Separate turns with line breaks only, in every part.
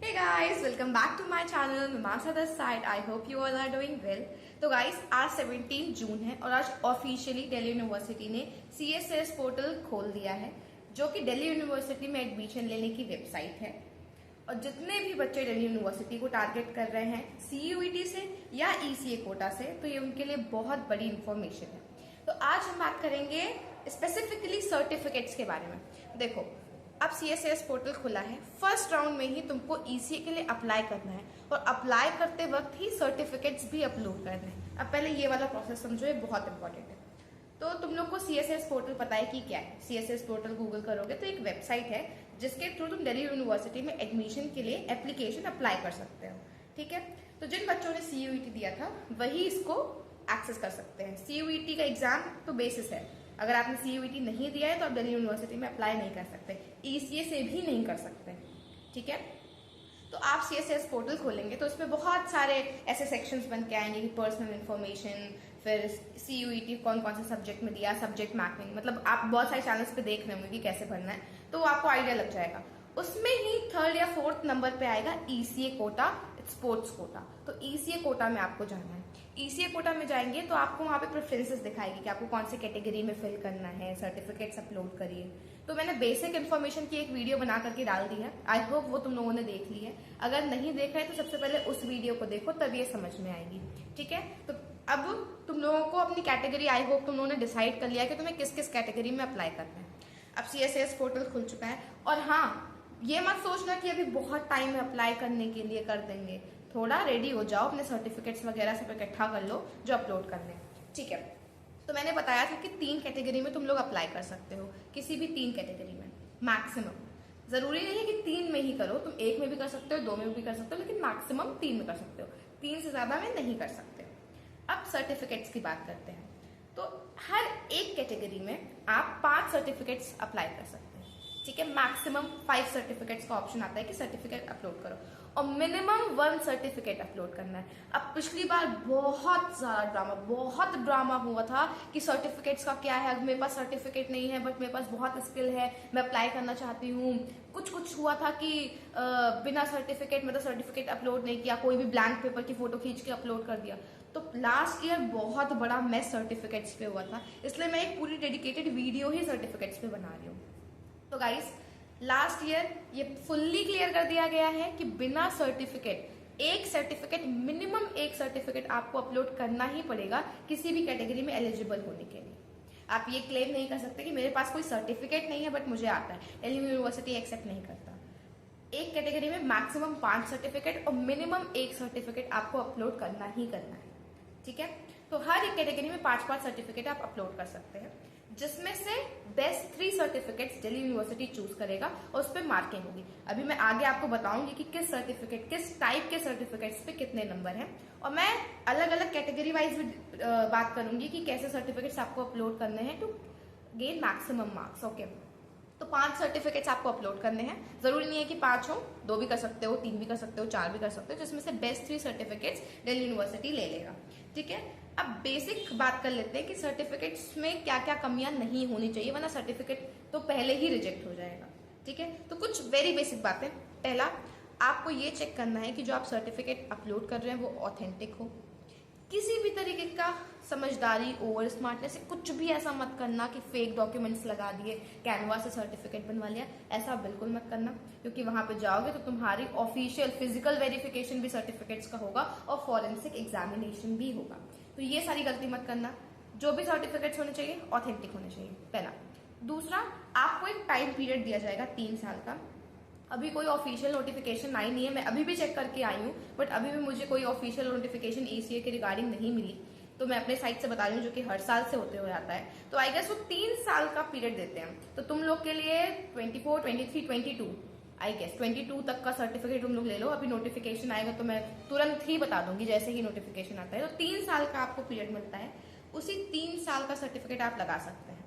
Hey guys, welcome back to my channel Mimasa this side. I hope you all are doing well. तो guys आज 17 जून है और आज officially Delhi university ने CSS portal खोल दिया है, जो कि दिल्ली यूनिवर्सिटी में एडमिशन लेने की वेबसाइट है। और जितने भी बच्चे दिल्ली यूनिवर्सिटी को टारगेट कर रहे हैं CUET से या ECA कोटा से, तो ये उनके लिए बहुत बड़ी इंफॉर्मेशन है। तो आज हम बात करेंगे स्पेसिफिकली सर्टिफिकेट्स के बारे में। देखो, अब CSS पोर्टल खुला है, फर्स्ट राउंड में ही तुमको ECA के लिए अप्लाई करना है और अप्लाई करते वक्त ही सर्टिफिकेट्स भी अपलोड करने हैं। अब पहले ये वाला प्रोसेस समझो, ये बहुत इंपॉर्टेंट है। तो तुम लोग को CSS पोर्टल पता है कि क्या है। CSS पोर्टल गूगल करोगे तो एक वेबसाइट है जिसके थ्रू तुम दिल्ली यूनिवर्सिटी में एडमिशन के लिए एप्लीकेशन अप्लाई कर सकते हो। ठीक है, तो जिन बच्चों ने CUET दिया था वही इसको एक्सेस कर सकते हैं। CUET का एग्जाम तो बेसिस है, अगर आपने CUET नहीं दिया है तो आप दिल्ली यूनिवर्सिटी में अप्लाई नहीं कर सकते, ECA से भी नहीं कर सकते। ठीक है, तो आप CSS पोर्टल खोलेंगे तो इसमें बहुत सारे ऐसे सेक्शंस बन के आएंगे कि पर्सनल इन्फॉर्मेशन, फिर CUET कौन कौन से सब्जेक्ट में दिया, सब्जेक्ट मैपिंग, मतलब आप बहुत सारे चैनल्स पे देख रहे होंगे कि कैसे भरना है, तो आपको आइडिया लग जाएगा। उसमें ही 3rd या 4th नंबर पे आएगा ECA कोटा, स्पोर्ट्स कोटा। तो ECA कोटा में आपको जाना है। ECA कोटा में जाएंगे तो आपको वहां पे प्रेफरेंसेस दिखाएगी कि आपको कौन सी कैटेगरी में फिल करना है, सर्टिफिकेट्स अपलोड करिए। तो मैंने बेसिक इन्फॉर्मेशन की एक वीडियो बना करके डाल दी है, आई होप वो तुम लोगों ने देख ली है। अगर नहीं देखा है तो सबसे पहले उस वीडियो को देखो, तब ये समझ में आएगी। ठीक है, तो अब तुम लोगों को अपनी कैटेगरी, आई होप तुम लोगों ने डिसाइड कर लिया कि तुम्हें किस किस कैटेगरी में अप्लाई करना है। अब CSS पोर्टल खुल चुका है, और हाँ, ये मत सोचना कि अभी बहुत टाइम है अप्लाई करने के लिए, कर देंगे। थोड़ा रेडी हो जाओ, अपने सर्टिफिकेट्स वगैरह सब इकट्ठा कर लो जो अपलोड करने। ठीक है, तो मैंने बताया था कि 3 कैटेगरी में तुम लोग अप्लाई कर सकते हो, किसी भी 3 कैटेगरी में मैक्सिमम। जरूरी नहीं है कि 3 में ही करो, तुम 1 में भी कर सकते हो, 2 में भी कर सकते हो, लेकिन मैक्सिमम 3 में कर सकते हो। 3 से ज्यादा में नहीं कर सकते। अब सर्टिफिकेट्स की बात करते हैं। तो हर एक कैटेगरी में आप 5 सर्टिफिकेट्स अप्लाई कर सकते हैं। ठीक है, मैक्सिमम 5 सर्टिफिकेट्स का ऑप्शन आता है कि सर्टिफिकेट अपलोड करो, और मिनिमम 1 सर्टिफिकेट अपलोड करना है। अब पिछली बार बहुत ड्रामा हुआ था कि सर्टिफिकेट्स का क्या है, मेरे पास सर्टिफिकेट नहीं है बट मेरे पास बहुत स्किल है, मैं अप्लाई करना चाहती हूँ। कुछ हुआ था कि बिना सर्टिफिकेट, मतलब सर्टिफिकेट अपलोड नहीं किया, कोई भी ब्लैंक पेपर की फोटो खींच के अपलोड कर दिया। तो लास्ट ईयर बहुत बड़ा मेस सर्टिफिकेट्स पे हुआ था, इसलिए मैं एक पूरी डेडिकेटेड वीडियो ही सर्टिफिकेट्स पे बना रही हूँ। तो गाइस, लास्ट ईयर ये फुल्ली क्लियर कर दिया गया है कि बिना सर्टिफिकेट, मिनिमम एक सर्टिफिकेट आपको अपलोड करना ही पड़ेगा किसी भी कैटेगरी में एलिजिबल होने के लिए। आप ये क्लेम नहीं कर सकते कि मेरे पास कोई सर्टिफिकेट नहीं है बट मुझे आता है, दिल्ली यूनिवर्सिटी एक्सेप्ट नहीं करता। एक कैटेगरी में मैक्सिमम 5 सर्टिफिकेट और मिनिमम 1 सर्टिफिकेट आपको अपलोड करना ही करना है। ठीक है, तो हर एक कैटेगरी में 5-5 सर्टिफिकेट आप अपलोड कर सकते हैं, जिसमें से best 3 certificates Delhi university choose करेगा और उस पर मार्किंग होगी। अभी मैं आगे आपको बताऊंगी कि किस सर्टिफिकेट, किस टाइप के सर्टिफिकेट्स पे कितने नंबर हैं, और मैं अलग अलग कैटेगरी वाइज भी बात करूंगी कि कैसे सर्टिफिकेट्स आपको अपलोड करने हैं to gain maximum marks. Okay, तो 5 सर्टिफिकेट्स आपको अपलोड करने हैं। जरूरी नहीं है कि 5 हो, 2 भी कर सकते हो, 3 भी कर सकते हो, 4 भी कर सकते हो, जिसमें से बेस्ट 3 सर्टिफिकेट्स दिल्ली यूनिवर्सिटी ले लेगा। ठीक है, अब बेसिक बात कर लेते हैं कि सर्टिफिकेट्स में क्या क्या कमियां नहीं होनी चाहिए, वरना सर्टिफिकेट तो पहले ही रिजेक्ट हो जाएगा। ठीक है, तो कुछ वेरी बेसिक बातें। पहला, आपको ये चेक करना है कि जो आप सर्टिफिकेट अपलोड कर रहे हैं वो ऑथेंटिक हो। किसी भी तरीके का समझदारी, ओवर स्मार्टनेस से कुछ भी ऐसा मत करना कि फेक डॉक्यूमेंट्स लगा दिए, कैनवा से सर्टिफिकेट बनवा लिया, ऐसा बिल्कुल मत करना, क्योंकि वहां पे जाओगे तो तुम्हारी ऑफिशियल फिजिकल वेरिफिकेशन भी सर्टिफिकेट्स का होगा और फॉरेंसिक एग्जामिनेशन भी होगा। तो ये सारी गलती मत करना। जो भी सर्टिफिकेट्स होने चाहिए ऑथेंटिक होने चाहिए, पहला। दूसरा, आपको एक टाइम पीरियड दिया जाएगा 3 साल का। अभी कोई ऑफिशियल नोटिफिकेशन आई नहीं है, मैं अभी भी चेक करके आई हूँ, बट अभी भी मुझे कोई ऑफिशियल नोटिफिकेशन ECA के रिगार्डिंग नहीं मिली। तो मैं अपने साइट से बता रही हूँ, जो कि हर साल से होते हुए आता है। तो आई गेस वो 3 साल का पीरियड देते हैं। तो तुम लोग के लिए 24, 23, 22, आई गेस 22 तक का सर्टिफिकेट तुम लोग ले लो। अभी नोटिफिकेशन आएगा तो मैं तुरंत ही बता दूंगी जैसे ही नोटिफिकेशन आता है। तो 3 साल का आपको पीरियड मिलता है, उसी 3 साल का सर्टिफिकेट आप लगा सकते हैं।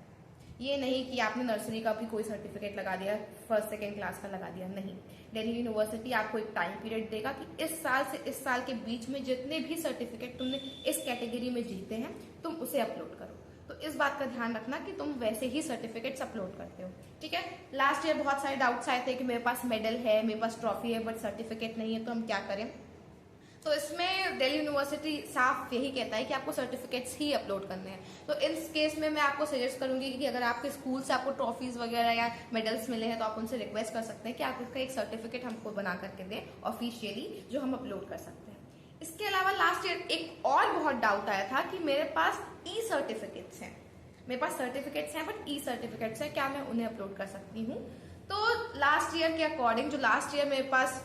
ये नहीं कि आपने नर्सरी का भी कोई सर्टिफिकेट लगा दिया, 1st 2nd क्लास का लगा दिया, नहीं। दिल्ली यूनिवर्सिटी आपको एक टाइम पीरियड देगा कि इस साल से इस साल के बीच में जितने भी सर्टिफिकेट तुमने इस कैटेगरी में जीते हैं तुम उसे अपलोड करो। तो इस बात का ध्यान रखना कि तुम वैसे ही सर्टिफिकेट्स अपलोड करते हो, ठीक है। लास्ट ईयर बहुत सारे डाउट्स आए थे कि मेरे पास मेडल है, मेरे पास ट्रॉफी है, बट सर्टिफिकेट नहीं है, तो हम क्या करें। तो इसमें दिल्ली यूनिवर्सिटी साफ यही कहता है कि आपको सर्टिफिकेट्स ही अपलोड करने हैं। तो इस केस में मैं आपको सजेस्ट करूंगी कि अगर आपके स्कूल से आपको ट्रॉफीज वगैरह या मेडल्स मिले हैं तो आप उनसे रिक्वेस्ट कर सकते हैं कि आप उसका एक सर्टिफिकेट हमको बना करके दें ऑफिशियली, जो हम अपलोड कर सकते हैं। इसके अलावा लास्ट ईयर एक और बहुत डाउट आया था कि मेरे पास ई सर्टिफिकेट्स हैं, मेरे पास सर्टिफिकेट्स हैं बट ई सर्टिफिकेट्स हैं, क्या मैं उन्हें अपलोड कर सकती हूँ। तो लास्ट ईयर के अकॉर्डिंग, जो लास्ट ईयर मेरे पास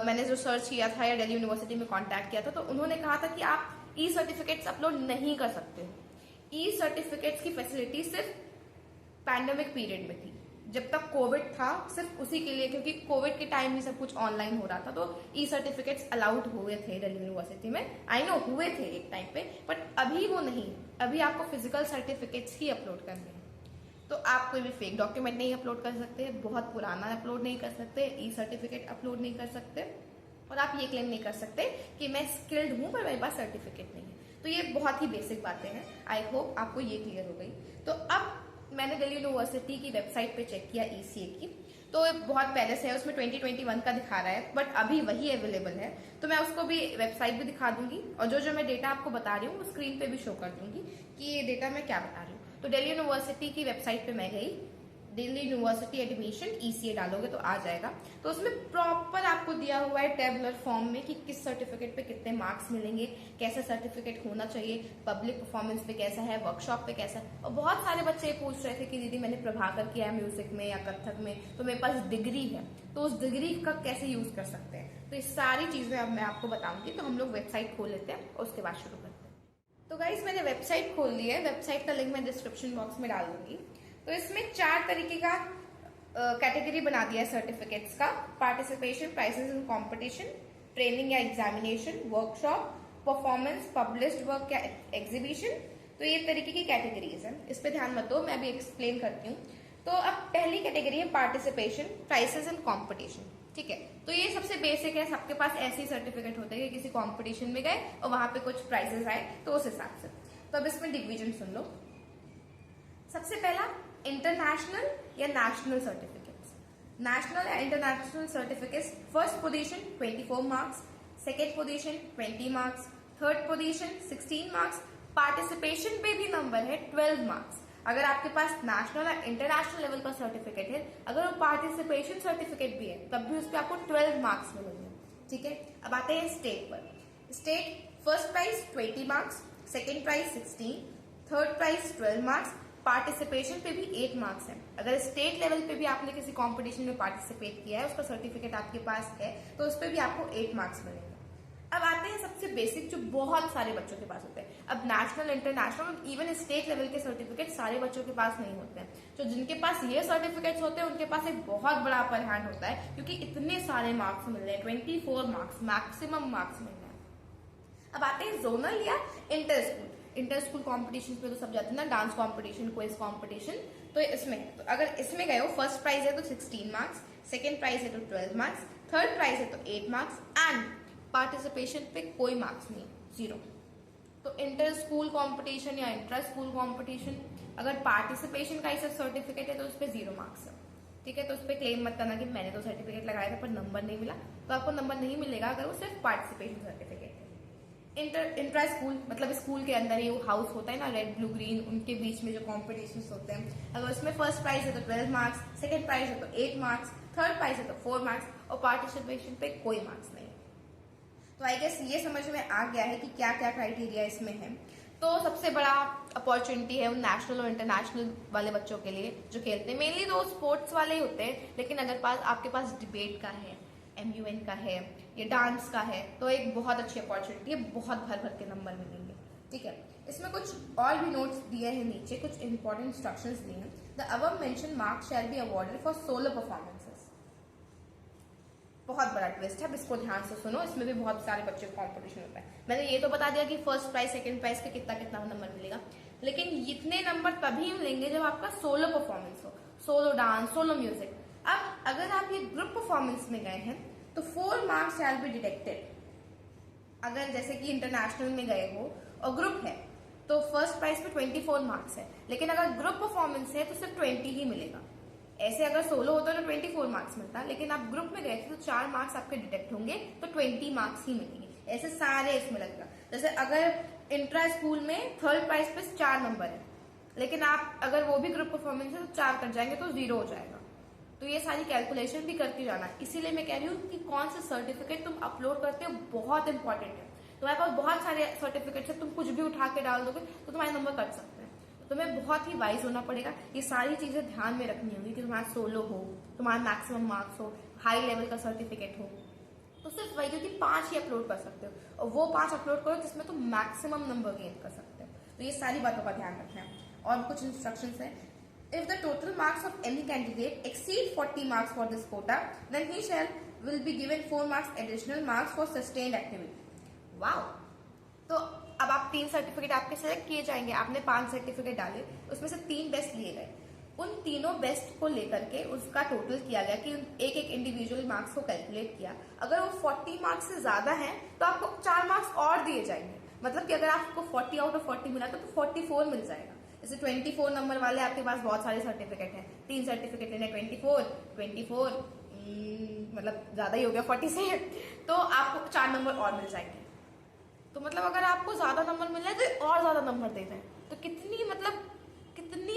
मैंने जो सर्च किया था या दिल्ली यूनिवर्सिटी में कांटेक्ट किया था, तो उन्होंने कहा था कि आप ई सर्टिफिकेट्स अपलोड नहीं कर सकते हो। ई सर्टिफिकेट्स की फैसिलिटी सिर्फ पैंडेमिक पीरियड में थी, जब तक कोविड था, सिर्फ उसी के लिए, क्योंकि कोविड के टाइम ही सब कुछ ऑनलाइन हो रहा था, तो ई सर्टिफिकेट्स अलाउड हुए थे दिल्ली यूनिवर्सिटी में। आई नो हुए थे एक टाइम पे, बट अभी वो नहीं, अभी आपको फिजिकल सर्टिफिकेट्स ही अपलोड करने हैं। तो आप कोई भी फेक डॉक्यूमेंट नहीं अपलोड कर सकते, बहुत पुराना अपलोड नहीं कर सकते, ई सर्टिफिकेट अपलोड नहीं कर सकते, और आप ये क्लेम नहीं कर सकते कि मैं स्किल्ड हूं पर मेरे पास सर्टिफिकेट नहीं है। तो ये बहुत ही बेसिक बातें हैं, आई होप आपको ये क्लियर हो गई। तो अब मैंने दिल्ली यूनिवर्सिटी की वेबसाइट पे चेक किया ECA की, तो बहुत पहले से है, उसमें 2021 का दिखा रहा है, बट अभी वही अवेलेबल है, तो मैं उसको भी वेबसाइट भी दिखा दूंगी, और जो मैं डेटा आपको बता रही हूँ वो स्क्रीन पे भी शो कर दूंगी कि ये डेटा मैं क्या बता रही हूँ। तो दिल्ली यूनिवर्सिटी की वेबसाइट पे मैं गई, दिल्ली यूनिवर्सिटी एडमिशन ECA डालोगे तो आ जाएगा। तो उसमें प्रॉपर आपको दिया हुआ है टेबुलर फॉर्म में कि किस सर्टिफिकेट पे कितने मार्क्स मिलेंगे, कैसा सर्टिफिकेट होना चाहिए, पब्लिक परफॉर्मेंस पे कैसा है, वर्कशॉप पे कैसा है। और बहुत सारे बच्चे पूछ रहे थे कि दीदी मैंने प्रभाकर किया है म्यूजिक में या कथक में, तो मेरे पास डिग्री है, तो उस डिग्री का कैसे यूज कर सकते हैं। तो ये सारी चीजें अब मैं आपको बताऊंगी। तो हम लोग वेबसाइट खोल लेते हैं और उसके बाद शुरू करते हैं। तो गाइस मैंने वेबसाइट खोल ली है, वेबसाइट का लिंक मैं डिस्क्रिप्शन बॉक्स में डाल दूंगी। तो इसमें 4 तरीके का कैटेगरी बना दिया है सर्टिफिकेट्स का: participation, prizes in competition, training या examination, workshop, performance, published work या एग्जीबिशन। तो ये तरीके की कैटेगरीज हैं, इस पे ध्यान मत दो, मैं अभी एक्सप्लेन करती हूँ। तो अब पहली कैटेगरी है पार्टिसिपेशन, प्राइजेस इन कंपटीशन, ठीक है। तो ये सबसे बेसिक है, सबके पास ऐसे ही सर्टिफिकेट होते हैं कि किसी कंपटीशन में गए और वहां पे कुछ प्राइजेस आए, तो उस हिसाब से। तो अब इसमें डिवीजन सुन लो। सबसे पहला इंटरनेशनल या नेशनल सर्टिफिकेट्स। नेशनल या international certificates, first position 24 marks, second position 20 marks, third position 16 marks, participation पे भी नंबर है 12 मार्क्स। अगर आपके पास नेशनल या इंटरनेशनल लेवल का सर्टिफिकेट है, अगर वो पार्टिसिपेशन सर्टिफिकेट भी है, तब भी उस पर आपको 12 मार्क्स मिलेंगे, ठीक है। अब आते हैं स्टेट पर। State first prize 20 marks, second prize 16, third prize 12 marks, participation पे भी 8 मार्क्स है। अगर स्टेट लेवल पे भी आपने किसी कंपटीशन में पार्टिसिपेट किया है, उसका सर्टिफिकेट आपके पास है, तो उस पर भी आपको 8 मार्क्स मिलेंगे। अब आते हैं सबसे बेसिक, जो बहुत सारे बच्चों के पास होते हैं। अब national, international, even state level के सर्टिफिकेट सारे बच्चों के पास नहीं होते हैं। तो जिनके पास ये सर्टिफिकेट्स होते हैं उनके पास एक बहुत बड़ा अपर हैंड होता है, क्योंकि इतने सारे मार्क्स मिल रहे हैं, 24 मार्क्स मैक्सिमम मार्क्स मिल रहे हैं। अब आते हैं जोनल या inter school. Inter school competition पे तो सब जाते हैं ना, डांस कॉम्पिटिशन, क्विज कॉम्पिटिशन। तो इसमें, तो अगर इसमें गए हो, फर्स्ट प्राइज है तो 16 मार्क्स, सेकेंड प्राइज है तो 12 मार्क्स, थर्ड प्राइज है तो 8 मार्क्स, एंड पार्टिसिपेशन पे कोई मार्क्स नहीं, 0। तो इंटर स्कूल कॉम्पिटिशन या इंट्रा स्कूल कॉम्पिटिशन, अगर पार्टिसिपेशन का ही सब सर्टिफिकेट है तो उस पर 0 मार्क्स है, ठीक है। तो उस पर क्लेम मत करना कि मैंने तो सर्टिफिकेट लगाया था पर नंबर नहीं मिला, तो आपको नंबर नहीं मिलेगा अगर वो सिर्फ पार्टिसिपेशन सर्टिफिकेट है। इंट्रा स्कूल मतलब स्कूल के अंदर ही वो हाउस होता है ना, रेड ब्लू ग्रीन, उनके बीच में जो कॉम्पिटिशन होते हैं, अगर उसमें फर्स्ट प्राइज है तो 12 मार्क्स, सेकेंड प्राइज है तो 8 मार्क्स, थर्ड प्राइज है तो 4 मार्क्स, और पार्टिसिपेशन पे कोई मार्क्स नहीं। तो आई गेस ये समझ में आ गया है कि क्या क्या क्राइटेरिया इसमें है। तो सबसे बड़ा अपॉर्चुनिटी है उन नेशनल और इंटरनेशनल वाले बच्चों के लिए जो खेलते हैं। मेनली तो स्पोर्ट्स वाले ही होते हैं, लेकिन अगर आपके पास डिबेट का है, MUN का है, या डांस का है, तो एक बहुत अच्छी अपॉर्चुनिटी है, बहुत भर भर के नंबर मिलेंगे, ठीक है। इसमें कुछ और भी नोट्स दिए हैं नीचे, कुछ इंपॉर्टेंट इंस्ट्रक्शंस दिए हैं। The above mention marks shall be awarded for solo performances. बहुत बड़ा ट्विस्ट है, अब इसको ध्यान से सुनो, इसमें भी बहुत सारे बच्चों का कॉम्पिटिशन होता है। मैंने ये तो बता दिया कि फर्स्ट प्राइज सेकंड प्राइज का कितना कितना नंबर मिलेगा, लेकिन इतने नंबर तभी मिलेंगे जब आपका सोलो परफॉर्मेंस हो, सोलो डांस, सोलो म्यूजिक। अब अगर आप ये ग्रुप परफॉर्मेंस में गए हैं तो 4 मार्क्स शैल बी डिडक्टेड। अगर जैसे कि इंटरनेशनल में गए हो और ग्रुप है तो फर्स्ट प्राइज पे 24 मार्क्स है, लेकिन अगर ग्रुप परफॉर्मेंस है तो सिर्फ 20 ही मिलेगा। ऐसे अगर सोलो होता तो 24 मार्क्स मिलता, लेकिन आप ग्रुप में गए थे तो 4 मार्क्स आपके डिटेक्ट होंगे, तो 20 मार्क्स ही मिलेंगे। ऐसे सारे इसमें लगेगा। जैसे अगर इंट्रा स्कूल में थर्ड प्राइज पे 4 नंबर है, लेकिन आप अगर वो भी ग्रुप परफॉर्मेंस है तो 4 कट जाएंगे तो 0 हो जाएगा। तो ये सारी कैलकुलेशन भी करके जाना। इसीलिए मैं कह रही हूँ कि कौन सा सर्टिफिकेट तुम अपलोड करते हो बहुत इंपॉर्टेंट है। तुम्हारे पास बहुत सारे सर्टिफिकेट्स है, तुम कुछ भी उठा के डाल दोगे तो तुम्हारे नंबर कट सकते हैं। तो तुम्हें बहुत ही वाइज होना पड़ेगा। ये सारी चीजें ध्यान में रखनी होगी कि तुम्हारा सोलो हो, तुम्हारा मैक्सिमम मार्क्स हो, हाई लेवल का सर्टिफिकेट हो, तो सिर्फ वही क्योंकि 5 ही अपलोड कर सकते हो, और वो 5 अपलोड करो जिसमें तुम मैक्सिमम नंबर गेन कर सकते हो। तो ये सारी बातों का ध्यान रखना है। और कुछ इंस्ट्रक्शंस है। If the total marks of any candidate exceed 40 marks for this quota, then he will be given 4 marks additional marks for sustained activity. Wow! तो अब आप 3 सर्टिफिकेट आपके सेलेक्ट किए जाएंगे। आपने 5 सर्टिफिकेट डाले, उसमें से 3 बेस्ट लिए गए। उन तीनों बेस्ट को लेकर के उसका टोटल किया गया कि एक एक इंडिविजुअल मार्क्स को कैलकुलेट किया। अगर वो 40 मार्क्स से ज्यादा है तो आपको 4 मार्क्स और दिए जाएंगे। मतलब कि अगर आपको 40 आउट ऑफ 40 मिला तो 44 मिल जाएगा। जैसे 24 नंबर वाले आपके पास बहुत सारे सर्टिफिकेट हैं, 3 सर्टिफिकेट लेने 24 मतलब ज्यादा ही हो गया 40 से, तो आपको 4 नंबर और मिल जाएंगे। तो मतलब अगर आपको ज्यादा नंबर मिल रहा है तो और ज्यादा नंबर दे दें, तो कितनी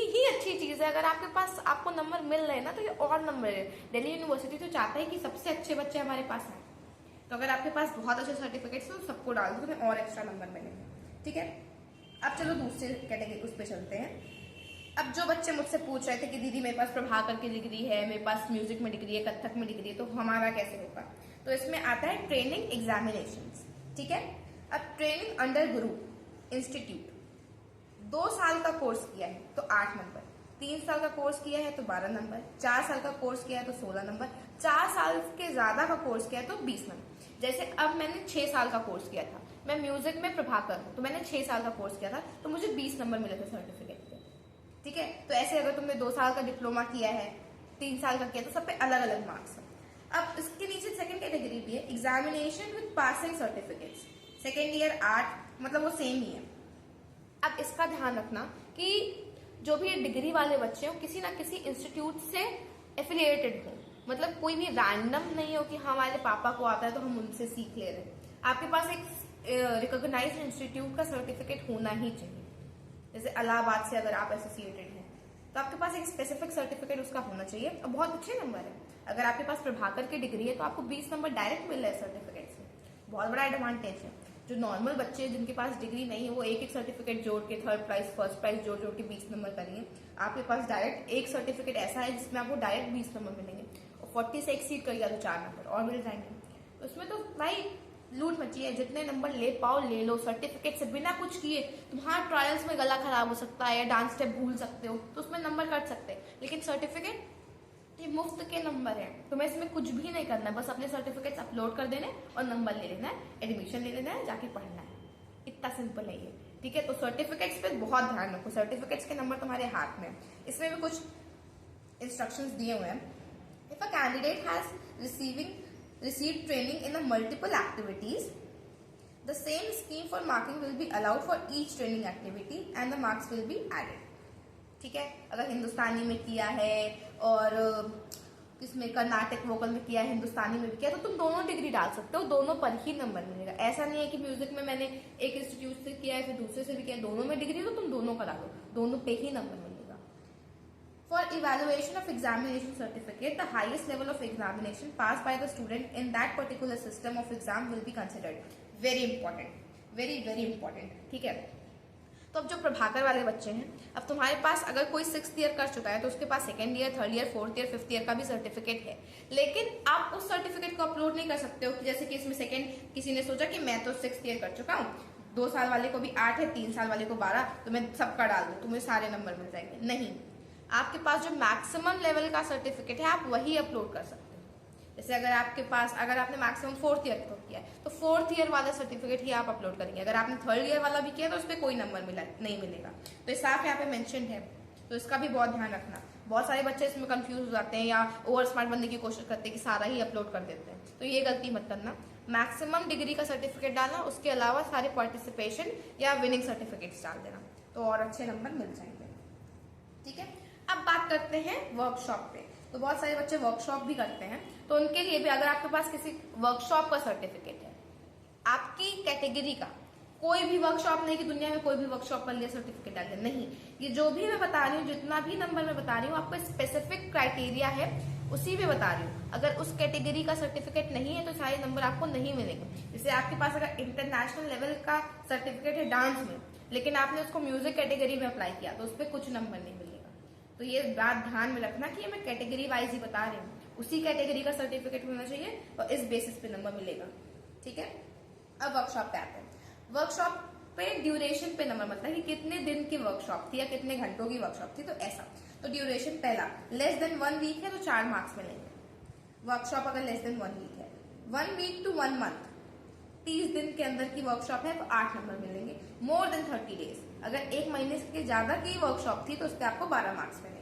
ही अच्छी चीज है। अगर आपके पास आपको नंबर मिल रहे हैं ना तो ये और नंबर है। दिल्ली यूनिवर्सिटी तो चाहता है कि सबसे अच्छे बच्चे हमारे पास आए। तो अगर आपके पास बहुत अच्छे सर्टिफिकेट्स हैं तो सबको डाल दो, तुम्हें और एक्स्ट्रा नंबर मिलेंगे। ठीक है, अब चलो दूसरे कैटेगरी उस पर चलते हैं। अब जो बच्चे मुझसे पूछ रहे थे कि दीदी मेरे पास प्रभाकर की डिग्री है, मेरे पास म्यूजिक में डिग्री है, कथक में डिग्री है, तो हमारा कैसे होगा? तो इसमें आता है ट्रेनिंग एग्जामिनेशंस। ठीक है, अब ट्रेनिंग अंडर गुरु इंस्टीट्यूट 2 साल का कोर्स किया है तो 8 नंबर, 3 साल का कोर्स किया है तो 12 नंबर, 4 साल का कोर्स किया है तो 16 नंबर, 4 साल के ज्यादा का कोर्स किया है तो 20 नंबर। जैसे अब मैंने 6 साल का कोर्स किया था, मैं म्यूजिक में प्रभाकर हूँ, तो मैंने 6 साल का कोर्स किया था तो मुझे 20 नंबर मिले थे सर्टिफिकेट पे। ठीक है, तो ऐसे अगर तुमने 2 साल का डिप्लोमा किया है, 3 साल का किया, तो सब पे अलग अलग मार्क्स है। अब इसके नीचे सेकंड कैटेगरी भी है, examination with passing certificates. Second year 8, मतलब वो सेम ही है। अब इसका ध्यान रखना कि जो भी डिग्री वाले बच्चे हो किसी ना किसी इंस्टीट्यूट से एफिलिएटेड हो, मतलब कोई भी रैंडम नहीं हो कि हमारे पापा को आता है तो हम उनसे सीख ले रहे हैं। आपके पास एक रिकॉग्नाइज्ड इंस्टीट्यूट का सर्टिफिकेट होना ही चाहिए। जैसे इलाहाबाद से अगर आप एसोसिएटेड हैं तो आपके पास एक स्पेसिफिक सर्टिफिकेट उसका होना चाहिए और बहुत अच्छे नंबर है। अगर आपके पास प्रभाकर की डिग्री है तो आपको 20 नंबर डायरेक्ट मिल रहा है सर्टिफिकेट से, बहुत बड़ा एडवांटेज है। जो नॉर्मल बच्चे जिनके पास डिग्री नहीं है वो एक एक सर्टिफिकेट जोड़ के थर्ड प्राइज फर्स्ट प्राइज जोड़ जोड़ के 20 नंबर करेंगे। आपके पास डायरेक्ट एक सर्टिफिकेट ऐसा है जिसमें आपको डायरेक्ट 20 नंबर मिलेंगे, और 40 से एक्सीड कर गया तो 4 नंबर और मिल जाएंगे। तो उसमें तो भाई लूट मची है, जितने नंबर ले पाओ ले लो। सर्टिफिकेट से बिना कुछ किए तुम्हारा ट्रायल्स में गला खराब हो सकता है या डांस स्टेप भूल सकते हो तो उसमें नंबर कट सकते हैं, लेकिन सर्टिफिकेट ये मुफ्त के नंबर है। तुम्हें इसमें कुछ भी नहीं करना है, बस अपने सर्टिफिकेट्स अपलोड कर देने और नंबर ले लेना है, एडमिशन ले लेना है, जाके पढ़ना है। इतना सिंपल है ये। ठीक है, तो सर्टिफिकेट्स पे बहुत ध्यान रखो, सर्टिफिकेट्स के नंबर तुम्हारे हाथ में। इसमें भी कुछ इंस्ट्रक्शंस दिए हुए हैं। If a candidate has received training in a multiple activities, the same scheme for marking will be allowed for each training activity and the marks will be added. ठीक है, अगर हिंदुस्तानी में किया है और इसमें कर्नाटक वोकल में किया है, हिंदुस्तानी में भी किया, तो तुम दोनों डिग्री डाल सकते हो, दोनों पर ही नंबर मिलेगा। ऐसा नहीं है कि म्यूजिक में मैंने एक इंस्टीट्यूट से किया है फिर दूसरे से भी किया, दोनों में डिग्री तो तुम दोनों का डालो, दोनों पे ही नंबर मिलेगा। For evaluation of examination certificate, the highest level of examination passed by the student in that particular system of exam will be considered. Very important, very very important. ठीक है, तो अब जो प्रभाकर वाले बच्चे हैं, अब तुम्हारे पास अगर कोई 6th ईयर कर चुका है तो उसके पास 2nd year 3rd year 4th year 5th year का भी सर्टिफिकेट है, लेकिन आप उस सर्टिफिकेट को अपलोड नहीं कर सकते हो। जैसे कि इसमें सेकंड किसी ने सोचा कि मैं तो 6th ईयर कर चुका हूँ, 2 साल वाले को भी 8 है, 3 साल वाले को 12, तो मैं सबका डाल दूँ, तुम्हें सारे नंबर मिल जाएंगे। नहीं, आपके पास जो मैक्सिमम लेवल का सर्टिफिकेट है आप वही अपलोड कर सकते हो। जैसे अगर आपके पास अगर आपने मैक्सिमम 4th ईयर को किया है तो 4th ईयर वाला सर्टिफिकेट ही आप अपलोड करेंगे। अगर आपने 3rd ईयर वाला भी किया तो उस पर कोई नंबर नहीं मिलेगा। तो साफ यहाँ पे मेंशन है, तो इसका भी बहुत ध्यान रखना। बहुत सारे बच्चे इसमें कंफ्यूज हो जाते हैं या ओवर स्मार्ट बनने की कोशिश करते हैं कि सारा ही अपलोड कर देते हैं, तो ये गलती मत करना। मैक्सिमम डिग्री का सर्टिफिकेट डालना, उसके अलावा सारे पार्टिसिपेशन या विनिंग सर्टिफिकेट्स डाल देना, तो और अच्छे नंबर मिल जाएंगे। ठीक है, अब बात करते हैं वर्कशॉप पे। तो बहुत सारे बच्चे वर्कशॉप भी करते हैं, तो उनके लिए भी अगर आपके पास किसी वर्कशॉप का सर्टिफिकेट है, आपकी कैटेगरी का, कोई भी वर्कशॉप नहीं कि दुनिया में कोई भी वर्कशॉप कर लिया सर्टिफिकेट डाल दिया, नहीं, ये जो भी मैं बता रही हूँ, जितना भी नंबर मैं बता रही हूँ, आपका स्पेसिफिक क्राइटेरिया है, उसी में बता रही हूँ। अगर उस कैटेगरी का सर्टिफिकेट नहीं है तो सारे नंबर आपको नहीं मिलेंगे। जैसे आपके पास अगर इंटरनेशनल लेवल का सर्टिफिकेट है डांस में, लेकिन आपने उसको म्यूजिक कैटेगरी में अप्लाई किया, तो उस पर कुछ नंबर नहीं मिलेगा। तो ये बात ध्यान में रखना कि मैं कैटेगरी वाइज ही बता रही हूँ, उसी कैटेगरी का सर्टिफिकेट होना चाहिए और इस बेसिस पे नंबर मिलेगा। ठीक है, अब वर्कशॉप पे आते हैं। वर्कशॉप पे ड्यूरेशन पे नंबर मतलब कि कितने दिन की वर्कशॉप थी या कितने घंटों की वर्कशॉप थी, तो ऐसा। तो ड्यूरेशन पहला, लेस देन 1 वीक है तो 4 मार्क्स मिलेंगे। वर्कशॉप अगर लेस देन 1 वीक है, 1 वीक टू 1 मंथ, 30 दिन के अंदर की वर्कशॉप है तो 8 नंबर मिलेंगे। मोर देन 30 डेज, अगर 1 महीने के ज्यादा की वर्कशॉप थी तो उस पर आपको 12 मार्क्स मिलेंगे।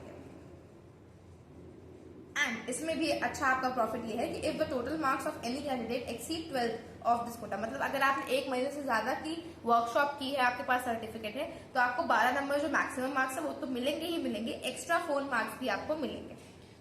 एंड इसमें भी अच्छा आपका प्रॉफिट ये है कि if the total marks of any candidate exceed 12 of this quota, मतलब अगर आपने 1 महीने से ज्यादा की वर्कशॉप की है, आपके पास सर्टिफिकेट है, तो आपको 12 नंबर जो मैक्सिमम मार्क्स है वो तो मिलेंगे ही मिलेंगे, एक्स्ट्रा 4 मार्क्स भी आपको मिलेंगे।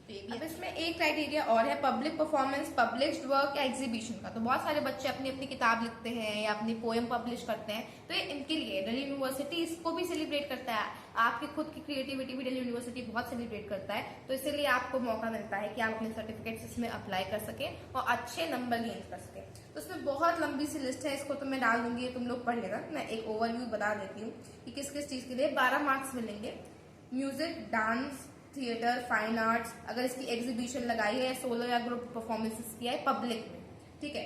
अब इसमें एक क्राइटेरिया और है, पब्लिक परफॉर्मेंस, पब्लिश्ड वर्क या एग्जीबिशन का। तो बहुत सारे बच्चे अपनी अपनी किताब लिखते हैं या अपनी पोएम पब्लिश करते हैं, तो ये इनके लिए दिल्ली यूनिवर्सिटी इसको भी सेलिब्रेट करता है। आपकी खुद की क्रिएटिविटी भी दिल्ली यूनिवर्सिटी बहुत सेलिब्रेट करता है, तो इसीलिए आपको मौका मिलता है कि आप अपने सर्टिफिकेट्स इसमें अप्लाई कर सकें और अच्छे नंबर गेन कर सकें। तो इसमें बहुत लंबी सी लिस्ट है, इसको तो मैं डाल दूंगी, तुम लोग पढ़ लेना। मैं एक ओवरव्यू बता देती हूँ कि किस किस चीज के लिए 12 मार्क्स मिलेंगे। Music, dance, theatre, fine arts, अगर इसकी एग्जीबिशन लगाई है, सोलो या ग्रुप परफॉर्मेंसेस किया है पब्लिक में। ठीक है,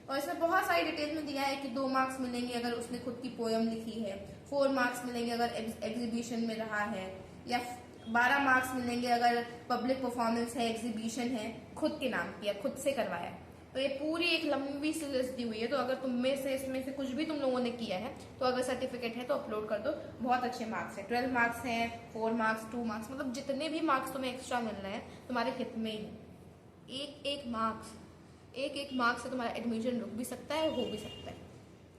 और इसमें बहुत सारी डिटेल में दिया है कि 2 मार्क्स मिलेंगे अगर उसने खुद की पोएम लिखी है, 4 मार्क्स मिलेंगे अगर एग्जीबिशन में रहा है, या 12 मार्क्स मिलेंगे अगर पब्लिक परफॉर्मेंस है, एग्जीबिशन है, खुद के नाम किया, खुद से करवाया। तो ये पूरी एक लंबी सी लिस्ट दी हुई है। तो अगर तुम में से इसमें से कुछ भी तुम लोगों ने किया है, तो अगर सर्टिफिकेट है तो अपलोड कर दो, बहुत अच्छे मार्क्स है। 12 मार्क्स हैं, 4 मार्क्स, 2 मार्क्स, मतलब जितने भी मार्क्स तुम्हें एक्स्ट्रा मिल रहे हैं तुम्हारे हित में ही। एक एक मार्क्स से तुम्हारा एडमिशन रुक भी सकता है, हो भी सकता है,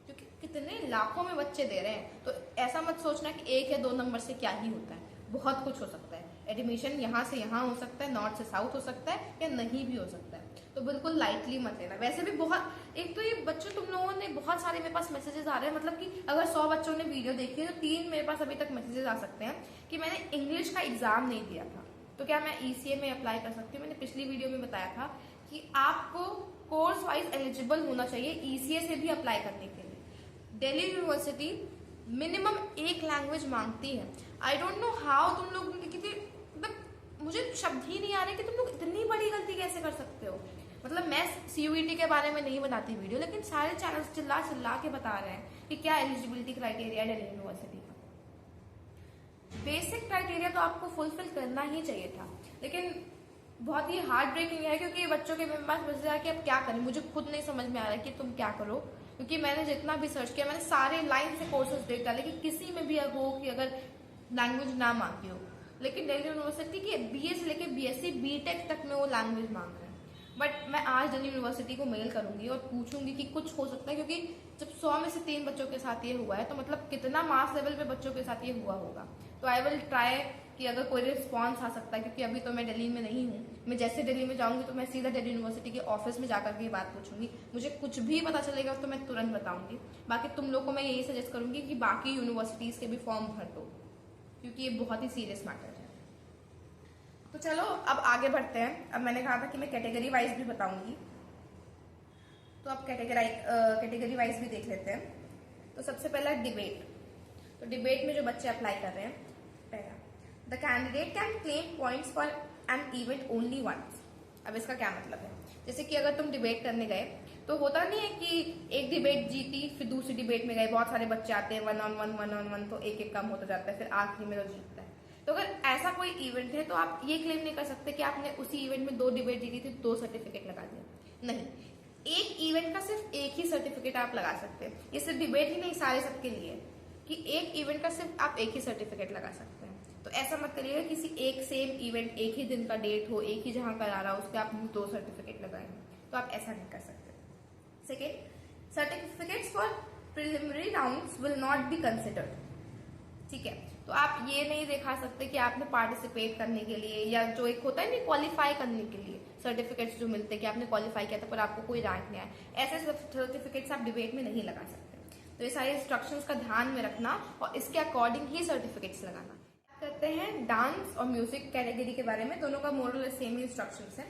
क्योंकि कितने लाखों में बच्चे दे रहे हैं। तो ऐसा मत सोचना कि 1 या 2 नंबर से क्या ही होता है, बहुत कुछ हो सकता है। एडमिशन यहाँ से यहाँ हो सकता है, नॉर्थ से साउथ हो सकता है, या नहीं भी हो सकता है। तो बिल्कुल लाइटली मत लेना। वैसे भी बहुत, एक तो ये बच्चों तुम लोगों ने बहुत सारे मेरे पास मैसेजेस आ रहे हैं, मतलब कि अगर 100 बच्चों ने वीडियो देखी है तो 3 मेरे पास अभी तक मैसेजेस आ सकते हैं कि मैंने इंग्लिश का एग्जाम नहीं दिया था, तो क्या मैं ECA में अप्लाई कर सकती हूँ। मैंने पिछली वीडियो में बताया था कि आपको कोर्स वाइज एलिजिबल होना चाहिए ECA से भी अप्लाई करने के लिए। दिल्ली यूनिवर्सिटी मिनिमम 1 लैंग्वेज मांगती है। आई डोंट नो हाउ तुम लोग, मतलब मुझे शब्द ही नहीं आ रहे कि तुम लोग इतनी बड़ी गलती कैसे कर सकते हो। मतलब मैं CUET के बारे में नहीं बनाती वीडियो, लेकिन सारे चैनल्स चिल्ला चिल्ला के बता रहे हैं कि क्या एलिजिबिलिटी क्राइटेरिया है दिल्ली यूनिवर्सिटी का। बेसिक क्राइटेरिया तो आपको फुलफिल करना ही चाहिए था, लेकिन बहुत ही हार्ट ब्रेकिंग है क्योंकि बच्चों के मेरे पास बच रहा है कि अब क्या करें। मुझे खुद नहीं समझ में आ रहा है कि तुम क्या करो, क्योंकि मैंने जितना भी सर्च किया, मैंने सारे लाइन से कोर्सेज देख डाले कि किसी में भी हो कि अगर लैंग्वेज ना मांगी हो, लेकिन दिल्ली यूनिवर्सिटी की BA से लेकर BSc BTech तक में वो लैंग्वेज मांग रहे हैं। बट मैं आज दिल्ली यूनिवर्सिटी को मेल करूंगी और पूछूंगी कि कुछ हो सकता है, क्योंकि जब 100 में से 3 बच्चों के साथ ये हुआ है तो मतलब कितना मास लेवल पे बच्चों के साथ ये हुआ होगा। तो आई विल ट्राई कि अगर कोई रिस्पॉन्स आ सकता है, क्योंकि अभी तो मैं दिल्ली में नहीं हूँ। मैं जैसे दिल्ली में जाऊंगी तो मैं सीधा दिल्ली यूनिवर्सिटी के ऑफिस में जाकर के बात पूछूंगी। मुझे कुछ भी पता चलेगा तो मैं तुरंत बताऊंगी। बाकी तुम लोग को मैं यही सजेस्ट करूंगी कि बाकी यूनिवर्सिटीज के भी फॉर्म भर दो, क्योंकि ये बहुत ही सीरियस मैटर है। तो चलो अब आगे बढ़ते हैं। अब मैंने कहा था कि मैं कैटेगरी वाइज भी बताऊंगी, तो अब कैटेगरी वाइज भी देख लेते हैं। तो सबसे पहला डिबेट। तो डिबेट में जो बच्चे अप्लाई कर रहे हैं, पहला, the candidate can claim points for an event only once. अब इसका क्या मतलब है, जैसे कि अगर तुम डिबेट करने गए तो होता नहीं है कि एक डिबेट जीती फिर दूसरी डिबेट में गए, बहुत सारे बच्चे आते हैं 1 on 1 तो एक कम होता जाता है, फिर आखिरी में तो जीतता है। तो अगर ऐसा कोई इवेंट है तो आप ये क्लेम नहीं कर सकते कि आपने उसी इवेंट में 2 डिबेट जीती थी, 2 सर्टिफिकेट लगा दिया। नहीं, एक इवेंट का सिर्फ एक ही सर्टिफिकेट आप लगा सकते हैं। ये सिर्फ डिबेट ही नहीं, सारे सबके लिए, कि एक इवेंट का सिर्फ आप एक ही सर्टिफिकेट लगा सकते हैं। तो ऐसा मत करिएगा किसी एक सेम इवेंट, एक ही दिन का डेट हो, एक ही जहां करा रहा हो, उस पर आप 2 सर्टिफिकेट लगाए, तो आप ऐसा नहीं कर सकते। Second, certificates for preliminary rounds will not be considered. ठीक है, तो आप ये नहीं दिखा सकते कि आपने पार्टिसिपेट करने के लिए या जो एक होता है नहीं क्वालिफाई करने के लिए सर्टिफिकेट्स जो मिलते हैं कि आपने क्वालिफाई किया था पर आपको कोई रैंक नहीं आया, ऐसे सर्टिफिकेट्स आप डिबेट में नहीं लगा सकते। तो ये सारे इंस्ट्रक्शंस का ध्यान में रखना और इसके अकॉर्डिंग ही सर्टिफिकेट्स लगाना। करते हैं डांस और म्यूजिक कैटेगरी के बारे में, दोनों का मोरल सेम ही इंस्ट्रक्शंस है।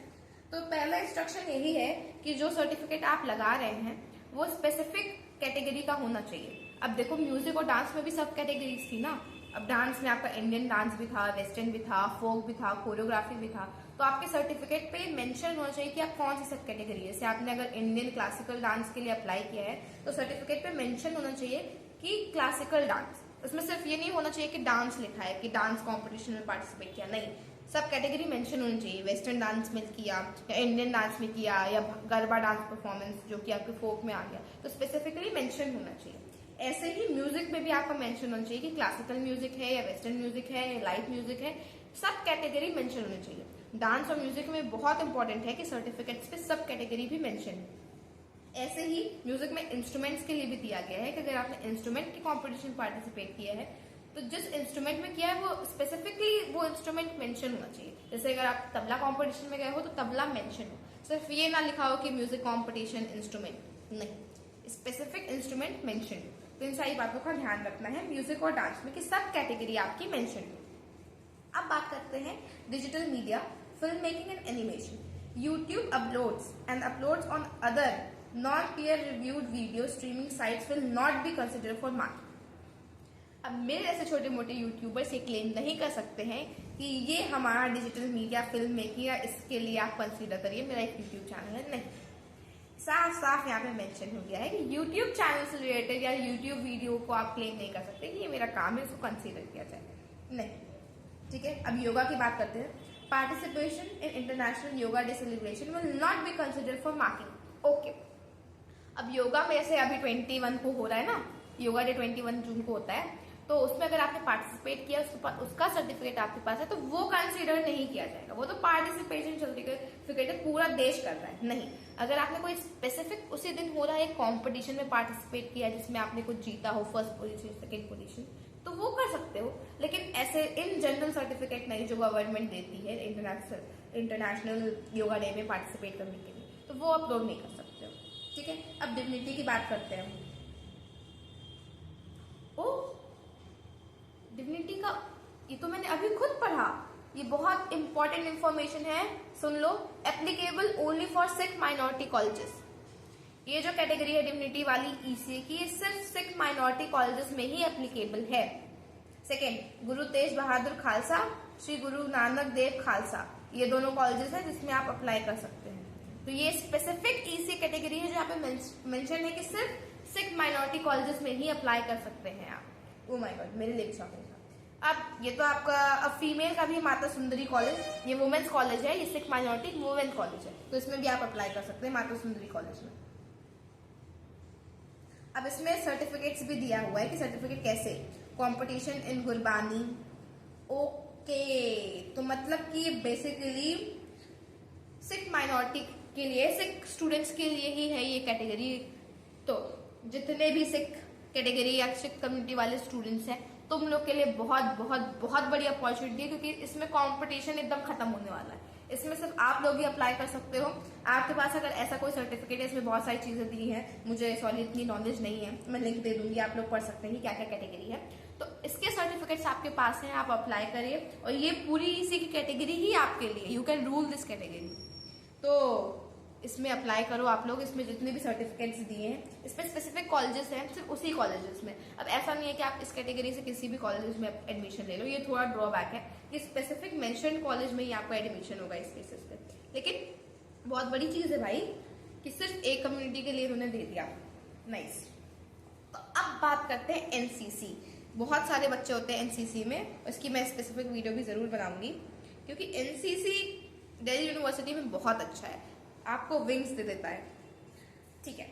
तो पहला इंस्ट्रक्शन यही है कि जो सर्टिफिकेट आप लगा रहे हैं वो स्पेसिफिक कैटेगरी का होना चाहिए। अब देखो म्यूजिक और डांस में भी सब कैटेगरीज थी ना। अब डांस में आपका इंडियन डांस भी था, वेस्टर्न भी था, फोक भी था, कोरियोग्राफी भी था। तो आपके सर्टिफिकेट पे मेंशन होना चाहिए कि आप कौन सी सब कैटेगरी है। जैसे आपने अगर इंडियन क्लासिकल डांस के लिए अप्लाई किया है तो सर्टिफिकेट पे मेंशन होना चाहिए कि क्लासिकल डांस। उसमें सिर्फ ये नहीं होना चाहिए कि डांस लिखा है कि डांस कॉम्पिटिशन में पार्टिसिपेट किया, नहीं, सब कैटेगरी मेंशन होनी चाहिए। वेस्टर्न डांस में किया या इंडियन डांस में किया या गरबा डांस परफॉर्मेंस जो कि आपके फोक में आ गया, तो स्पेसिफिकली मेंशन होना चाहिए। ऐसे ही म्यूजिक में भी आपका मेंशन होना चाहिए कि क्लासिकल म्यूजिक है या वेस्टर्न म्यूजिक है या लाइट म्यूजिक है, सब कैटेगरी मेंशन होनी चाहिए। डांस और म्यूजिक में बहुत इंपॉर्टेंट है कि सर्टिफिकेट्स पे सब कैटेगरी भी मेंशन है। ऐसे ही म्यूजिक में इंस्ट्रूमेंट्स के लिए भी दिया गया है कि अगर आपने इंस्ट्रूमेंट के कॉम्पिटिशन पार्टिसिपेट किया है तो जिस इंस्ट्रूमेंट में किया है वो स्पेसिफिकली वो इंस्ट्रूमेंट मेंशन होना चाहिए। जैसे अगर आप तबला कॉम्पिटिशन में गए हो तो तबला मेंशन हो, सिर्फ ये ना लिखा हो कि म्यूजिक कॉम्पिटिशन इंस्ट्रूमेंट, नहीं, स्पेसिफिक इंस्ट्रूमेंट मेंशन हो। तो इन सारी बातों का ध्यान रखना है म्यूजिक और डांस में कि सब कैटेगरी आपकी मेंशन हो। अब बात करते हैं digital media, film making and animation. YouTube uploads on other non-peer reviewed video streaming sites will not be considered for marking. अब मेरे ऐसे छोटे मोटे यूट्यूबर्स ये क्लेम नहीं कर सकते हैं कि ये हमारा डिजिटल मीडिया फिल्म मेकिंग या इसके लिए आप कंसीडर करिए, मेरा एक यूट्यूब चैनल है, नहीं। साफ साफ यहाँ पे मेंशन हो गया है कि यूट्यूब चैनल से रिलेटेड या यूट्यूब वीडियो को आप क्लेम नहीं कर सकते कि ये मेरा काम है, इसको कंसीडर किया जाए, नहीं। ठीक है, अब योगा की बात करते हैं। Participation in international yoga day celebration will not be considered for marking. Okay, अब योगा में जैसे अभी 21 को हो रहा है ना, योगा डे 21 जून को होता है, तो उसमें अगर आपने पार्टिसिपेट किया उसका सर्टिफिकेट आपके पास है तो वो कंसीडर नहीं किया जाएगा। वो तो पार्टिसिपेशन सर्टिफिकेट है, पूरा देश कर रहा है, नहीं। अगर आपने कोई स्पेसिफिक उसी दिन हो रहा है कॉम्पिटिशन में पार्टिसिपेट किया जिसमें आपने कुछ जीता हो, फर्स्ट पोजीशन, सेकेंड पोजीशन, तो वो कर सकते हो। लेकिन ऐसे इन जनरल सर्टिफिकेट नहीं जो गवर्नमेंट देती है इंटरनेशनल योगा डे में पार्टिसिपेट करने के लिए, तो वो अपलोड नहीं कर सकते हो। ठीक है, अब डिग्निटी की बात करते हैं। डिग्निटी का ये तो मैंने अभी खुद पढ़ा, ये बहुत इंपॉर्टेंट इंफॉर्मेशन है, सुन लो। Applicable only for Sikh minority colleges. ये जो कैटेगरी है डिग्निटी वाली ईसीए की, ये सिर्फ सिख माइनॉरिटी कॉलेजेस में ही एप्लीकेबल है। सेकेंड, गुरु तेज बहादुर खालसा, श्री गुरु नानक देव खालसा, ये दोनों कॉलेजेस हैं जिसमें आप अप्लाई कर सकते हैं। तो ये स्पेसिफिक ईसीए कैटेगरी है जहाँ पे मेंशन है कि सिर्फ सिख माइनॉरिटी कॉलेजेस में ही अप्लाई कर सकते हैं आप। ओ माय गॉड, मेरे लिए भी शॉकिंग था। अब ये तो आपका, अब फीमेल का भी माता सुंदरी कॉलेज, ये वुमेन्स कॉलेज है, ये सिख माइनॉरिटी वुमेन्स कॉलेज है, तो इसमें भी आप अप्लाई कर सकते हैं माता सुंदरी कॉलेज में। अब इसमें सर्टिफिकेट्स भी दिया हुआ है कि सर्टिफिकेट कैसे, कंपटीशन इन गुरबानी। ओके, तो मतलब कि बेसिकली सिख माइनॉरिटी के लिए, सिख स्टूडेंट्स के लिए ही है ये कैटेगरी। तो जितने भी सिख कैटेगरी या सिख कम्युनिटी वाले स्टूडेंट्स हैं, तुम लोग के लिए बहुत बहुत बहुत बड़ी अपॉर्चुनिटी है, क्योंकि इसमें कंपटीशन एकदम खत्म होने वाला है। इसमें सिर्फ आप लोग ही अप्लाई कर सकते हो। आपके पास अगर ऐसा कोई सर्टिफिकेट है, इसमें बहुत सारी चीजें दी हैं, मुझे सॉरी इतनी नॉलेज नहीं है, मैं लिंक दे दूंगी, आप लोग पढ़ सकते हैं क्या क्या कैटेगरी है। तो इसके सर्टिफिकेट्स आपके पास हैं, आप अप्लाई करिए, और ये पूरी इसी की कैटेगरी ही आपके लिए, you can rule this category. तो इसमें अप्लाई करो आप लोग। इसमें जितने भी सर्टिफिकेट्स दिए हैं, इस पर स्पेसिफिक कॉलेजेस हैं, सिर्फ उसी कॉलेजेस में। अब ऐसा नहीं है कि आप इस कैटेगरी से किसी भी कॉलेज में एडमिशन ले लो, ये थोड़ा ड्रॉबैक है कि स्पेसिफिक मेंशन कॉलेज में ही आपका एडमिशन होगा इस बेसिस पे। लेकिन बहुत बड़ी चीज है भाई कि सिर्फ एक कम्युनिटी के लिए उन्होंने दे दिया, नाइस। तो अब बात करते हैं एनसीसी। बहुत सारे बच्चे होते हैं एनसीसी में, उसकी मैं स्पेसिफिक वीडियो भी जरूर बनाऊंगी, क्योंकि एनसीसी दिल्ली यूनिवर्सिटी में बहुत अच्छा है, आपको विंग्स दे देता है। ठीक है,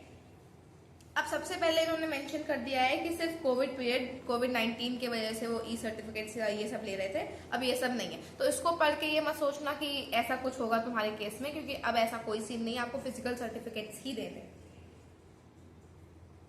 अब सबसे पहले इन्होंने मेंशन कर दिया है कि सिर्फ कोविड पीरियड, कोविड-19 की वजह से वो ई सर्टिफिकेट ये सब ले रहे थे, अब ये सब नहीं है। तो इसको पढ़ के ये मत सोचना कि ऐसा कुछ होगा तुम्हारे केस में, क्योंकि अब ऐसा कोई सीन नहीं है, आपको फिजिकल सर्टिफिकेट्स ही देने।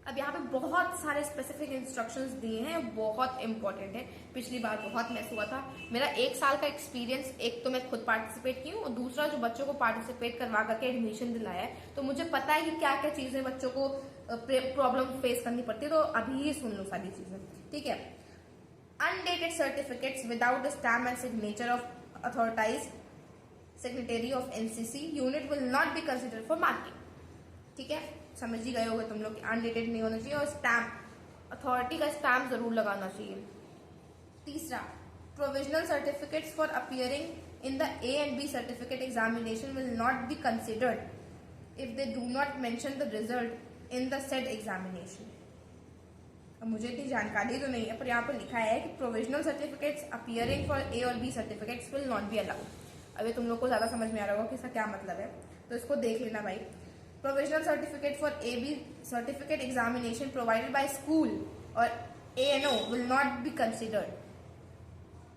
अब यहाँ पे बहुत सारे स्पेसिफिक इंस्ट्रक्शंस दिए हैं, बहुत इंपॉर्टेंट है। पिछली बार बहुत मैस हुआ था। मेरा 1 साल का एक्सपीरियंस, एक तो मैं खुद पार्टिसिपेट की हूँ और दूसरा जो बच्चों को पार्टिसिपेट करवा करके एडमिशन दिलाया है, तो मुझे पता है कि क्या क्या चीजें बच्चों को प्रॉब्लम फेस करनी पड़ती है। तो अभी ही सुन लो सारी चीजें, ठीक है। Undated certificates without stamp and signature of authorised secretary of NCC unit will not be considered for marking, ठीक है। समझ ही गए होगे तुम लोग कि अनडेटेड नहीं होना चाहिए और स्टैम्प, अथॉरिटी का स्टैम्प जरूर लगाना चाहिए। तीसरा, provisional certificates for appearing in the A and B certificate examination will not be considered if they do not mention the result in the said examination. अब मुझे इतनी जानकारी तो नहीं है, पर यहाँ पर लिखा है कि provisional certificates appearing for A और B certificates will not be allowed. अभी तुम लोग को ज्यादा समझ में आ रहा होगा कि इसका क्या मतलब है, तो इसको देख लेना भाई। Provisional certificate for A B certificate examination provided by school और ANO will not be considered.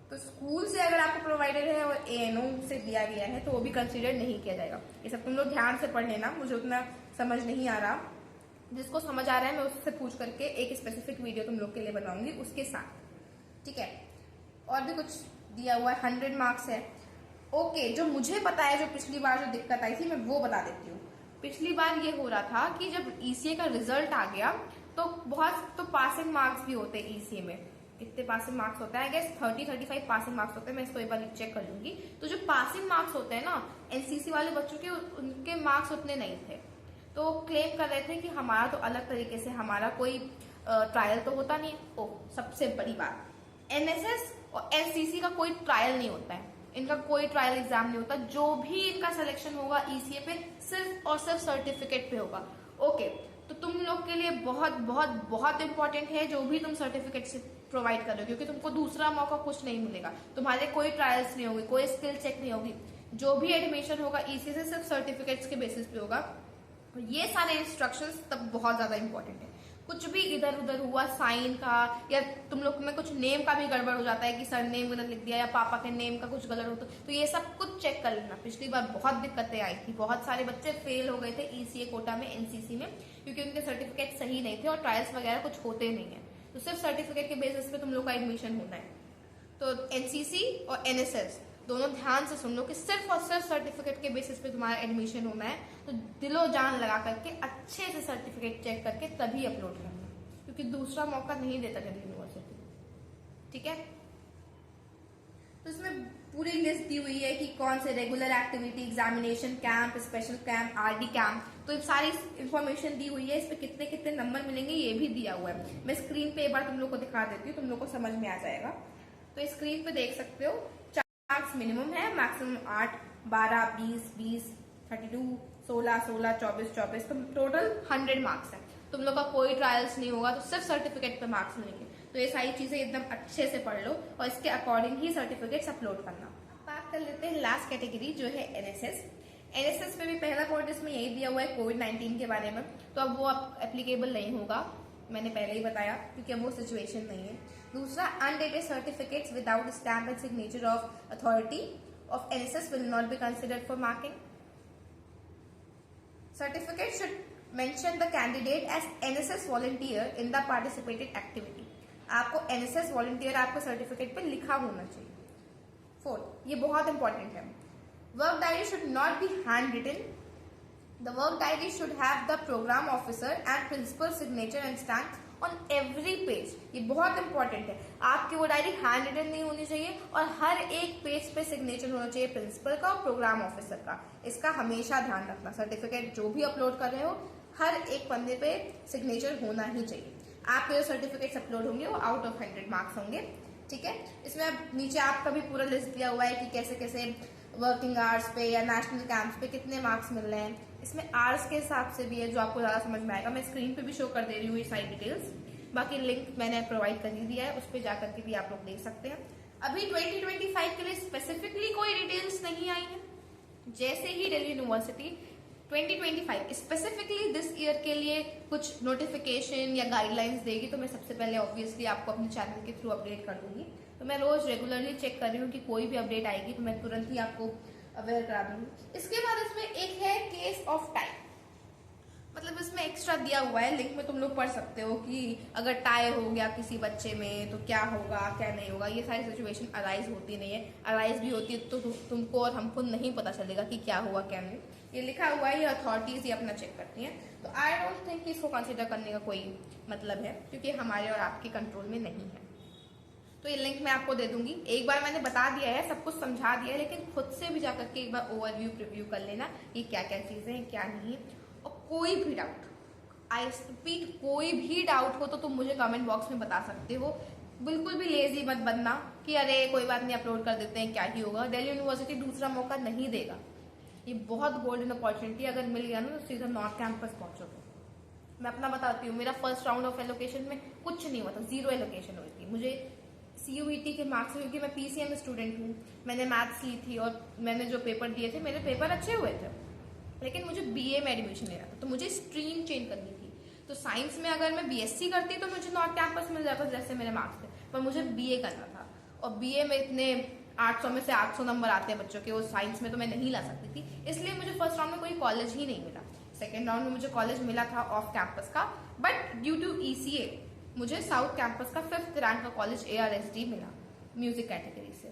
तो स्कूल से अगर आपको प्रोवाइडेड है और एएनओ से दिया गया है तो वो भी कंसिडर नहीं किया जाएगा। ये सब तुम लोग ध्यान से पढ़ लेना, मुझे उतना समझ नहीं आ रहा। जिसको समझ आ रहा है मैं उससे पूछ करके एक स्पेसिफिक वीडियो तुम लोग के लिए बनाऊंगी उसके साथ, ठीक है। और भी कुछ दिया हुआ है, 100 मार्क्स है। ओके, जो मुझे पता है, जो पिछली बार जो दिक्कत आई थी मैं वो बता देती हूँ। पिछली बार ये हो रहा था कि जब ईसीए का रिजल्ट आ गया तो बहुत तो पासिंग मार्क्स भी होते हैं ईसीए में। कितने पासिंग मार्क्स होता है? आई गेस 30-35 पासिंग मार्क्स होते हैं। मैं इसको एक बार चेक कर लूंगी। तो जो पासिंग मार्क्स होते हैं ना, एनसीसी वाले बच्चों के, उनके मार्क्स उतने नहीं थे। तो क्लेम कर रहे थे कि हमारा तो अलग तरीके से, हमारा कोई ट्रायल तो होता नहीं है। ओह, सबसे बड़ी बात, एनएसएस और एनसीसी का कोई ट्रायल नहीं होता है। इनका कोई ट्रायल एग्जाम नहीं होता। जो भी इनका सिलेक्शन होगा ईसीए पे सिर्फ और सिर्फ सर्टिफिकेट पे होगा। ओके, तो तुम लोग के लिए बहुत बहुत बहुत इंपॉर्टेंट है जो भी तुम सर्टिफिकेट से प्रोवाइड कर रहे हो, क्योंकि तुमको दूसरा मौका कुछ नहीं मिलेगा। तुम्हारे कोई ट्रायल्स नहीं होगी, कोई स्किल चेक नहीं होगी। जो भी एडमिशन होगा ईसीए से सिर्फ सर्टिफिकेट्स के बेसिस पे होगा। ये सारे इंस्ट्रक्शंस तब बहुत ज्यादा इंपॉर्टेंट है। कुछ भी इधर उधर हुआ साइन का, या तुम लोग में कुछ नेम का भी गड़बड़ हो जाता है कि सर नेम गलत लिख दिया या पापा के नेम का कुछ गलत होता, तो ये सब कुछ चेक कर लेना। पिछली बार बहुत दिक्कतें आई थी, बहुत सारे बच्चे फेल हो गए थे ईसीए कोटा में, एनसीसी में, क्योंकि उनके सर्टिफिकेट सही नहीं थे और ट्रायल्स वगैरह कुछ होते नहीं है। तो सिर्फ सर्टिफिकेट के बेसिस पे तुम लोग का एडमिशन होना है। तो एनसीसी और एनएसएस दोनों ध्यान से सुन लो कि सिर्फ और सिर्फ सर्टिफिकेट के बेसिस पे तुम्हारा एडमिशन होना है। तो दिलो जान लगा करके अच्छे से सर्टिफिकेट चेक करके तभी अपलोड करना, क्योंकि दूसरा मौका नहीं देता दिल्ली यूनिवर्सिटी, ठीक है। तो इसमें पूरी लिस्ट दी हुई है कि कौन से regular activity, examination camp, special camp, RD camp, तो सारी इंफॉर्मेशन दी हुई है। इस पे कितने कितने नंबर मिलेंगे ये भी दिया हुआ है। मैं स्क्रीन पे एक बार तुम लोग को दिखा देती हूँ, तुम लोग को समझ में आ जाएगा। तो स्क्रीन पे देख सकते हो, मार्क्स मिनिमम है, मैक्सिमम 8, 12, 20, 20, 32, 16, 16, 24, 24, तो टोटल 100 मार्क्स है। तुम लोग का कोई ट्रायल्स नहीं होगा, तो सिर्फ सर्टिफिकेट पे मार्क्स मिलेंगे। तो ये सारी चीजें एकदम अच्छे से पढ़ लो और इसके अकॉर्डिंग ही सर्टिफिकेट्स अपलोड करना। बात कर लेते हैं लास्ट कैटेगरी जो है एनएसएस। एनएसएस में भी पहला पॉइंट इसमें यही दिया हुआ है कोविड-19 के बारे में, तो अब वो अब एप्लीकेबल नहीं होगा, मैंने पहले ही बताया, क्योंकि अब वो सिचुएशन नहीं है। दूसरा, undated certificates without stamp and signature of authority of NSS will not be considered for marking. Certificate should mention the candidate as NSS volunteer in the participated activity. आपको एनएसएस वॉलंटियर आपको certificate पे लिखा होना चाहिए। Fourth, ये बहुत important है, work diary should not be handwritten. The work diary should have the program officer and principal signature and stamp on every page। ये बहुत इंपॉर्टेंट है। आपकी वो डायरी हैंड रिटन नहीं होनी चाहिए और हर एक पेज पे सिग्नेचर होना चाहिए प्रिंसिपल का और प्रोग्राम ऑफिसर का। इसका हमेशा ध्यान रखना। सर्टिफिकेट जो भी अपलोड कर रहे हो, हर एक पन्ने पे सिग्नेचर होना ही चाहिए। आपके जो सर्टिफिकेट्स अपलोड होंगे वो आउट ऑफ 100 मार्क्स होंगे, ठीक है। इसमें अब नीचे आपका भी पूरा लिस्ट दिया हुआ है कि कैसे कैसे वर्किंग आवर्स पे या नेशनल कैंप्स पे कितने मार्क्स मिल रहे हैं। इसमें आवर्स के हिसाब से भी है, जो आपको ज्यादा समझ में आएगा। मैं स्क्रीन पे भी शो कर दे रही हूँ ये सारी डिटेल्स, बाकी लिंक मैंने प्रोवाइड कर ही दिया है, उस पर जाकर के भी आप लोग देख सकते हैं। अभी 2025 के लिए स्पेसिफिकली कोई डिटेल्स नहीं आई है। जैसे ही Delhi university 2025 specifically this year के लिए कुछ नोटिफिकेशन या गाइडलाइंस देगी, तो मैं सबसे पहले ऑब्वियसली आपको अपने चैनल के थ्रू अपडेट कर दूंगी। तो मैं रोज रेगुलरली चेक कर रही हूँ कि कोई भी अपडेट आएगी तो मैं तुरंत ही आपको अवेयर करा दूंगी। इसके बाद इसमें एक है केस ऑफ टाइम। मतलब इसमें एक्स्ट्रा दिया हुआ है, लिंक में तुम लोग पढ़ सकते हो कि अगर टाई हो गया किसी बच्चे में तो क्या होगा क्या नहीं होगा। ये सारी सिचुएशन अराइज होती नहीं है, अराइज भी होती है तो तुमको और हमको नहीं पता चलेगा कि क्या हुआ क्या नहीं। ये लिखा हुआ है, ये अथॉरिटीज ये अपना चेक करती हैं, तो आई डोंट थिंक कि इसको कंसिडर करने का कोई मतलब है, क्योंकि हमारे और आपके कंट्रोल में नहीं है। तो ये लिंक मैं आपको दे दूंगी। एक बार मैंने बता दिया है, सब कुछ समझा दिया है, लेकिन खुद से भी जाकर के एक बार ओवरव्यू प्रिव्यू कर लेना कि क्या क्या चीजें हैं क्या नहीं। और कोई भी डाउट, आई रिपीट, कोई भी डाउट हो तो तुम मुझे कमेंट बॉक्स में बता सकते हो। बिल्कुल भी लेजी मत बनना कि अरे कोई बात नहीं अपलोड कर देते हैं क्या ही होगा। दिल्ली यूनिवर्सिटी दूसरा मौका नहीं देगा, ये बहुत गोल्डन अपॉर्चुनिटी अगर मिल गया ना तो सीधा नॉर्थ कैंपस पहुंचोगे। मैं अपना बताती हूँ, मेरा फर्स्ट राउंड ऑफ एलोकेशन में कुछ नहीं हुआ था, 0 एलोकेशन हुई थी। मुझे CUET के मार्क्स, क्योंकि मैं PCM स्टूडेंट हूँ, मैंने मैथ्स ली थी और मैंने जो पेपर दिए थे मेरे पेपर अच्छे हुए थे, लेकिन मुझे BA में एडमिशन लेना था तो मुझे स्ट्रीम चेंज करनी थी। तो साइंस में अगर मैं BSc करती तो मुझे नॉर्थ कैंपस मिल जाता जैसे मेरे मार्क्स थे, पर मुझे BA करना था और BA में इतने 800 में से 800 नंबर आते हैं बच्चों के, वो साइंस में तो मैं नहीं ला सकती थी, इसलिए मुझे फर्स्ट राउंड में कोई कॉलेज ही नहीं मिला। सेकेंड राउंड में मुझे कॉलेज मिला था ऑफ कैंपस का, बट ड्यू टू ECA मुझे साउथ कैंपस का 5th रैंक का कॉलेज ARSD मिला म्यूजिक कैटेगरी से,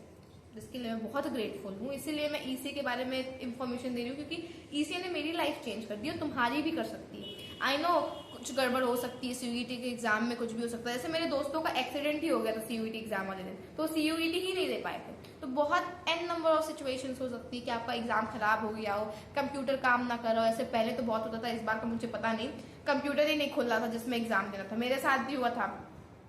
जिसके लिए मैं बहुत ग्रेटफुल हूँ। इसीलिए मैं ECA के बारे में इंफॉर्मेशन दे रही हूँ, क्योंकि ECA ने मेरी लाइफ चेंज कर दी और तुम्हारी भी कर सकती है। आई नो कुछ गड़बड़ हो सकती है, CUET के एग्जाम में कुछ भी हो सकता है। जैसे मेरे दोस्तों का एक्सीडेंट ही हो गया था CUET एग्जाम वाले दिन, तो CUET ही नहीं दे पाए थे। तो बहुत n नंबर ऑफ सिचुएशंस हो सकती है कि आपका एग्जाम खराब हो गया हो, कंप्यूटर काम ना करो। ऐसे पहले तो बहुत होता था, इस बार का मुझे पता नहीं, कंप्यूटर ही नहीं खुल रहा था जिसमें एग्जाम देना था। मेरे साथ भी हुआ था,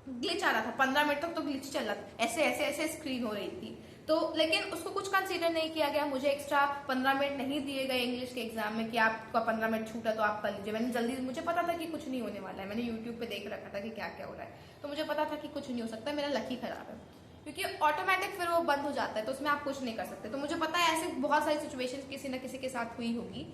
ग्लिच आ रहा था, 15 मिनट तक तो ग्लिच चल रहा था, ऐसे ऐसे ऐसे स्क्रीन हो रही थी। तो लेकिन उसको कुछ कंसीडर नहीं किया गया, मुझे एक्स्ट्रा 15 मिनट नहीं दिए गए इंग्लिश के एग्जाम में कि आपका 15 मिनट छूटा तो आप कर लीजिए। मैंने जल्दी, मुझे पता था कि कुछ नहीं होने वाला है, मैंने यूट्यूब पे देख रखा था कि क्या क्या हो रहा है, तो मुझे पता था कि कुछ नहीं हो सकता। मेरा लक ही खराब है, क्योंकि ऑटोमेटिक फिर वो बंद हो जाता है, तो उसमें आप कुछ नहीं कर सकते। तो मुझे पता है ऐसे बहुत सारी सिचुएशन किसी न किसी के साथ हुई होगी।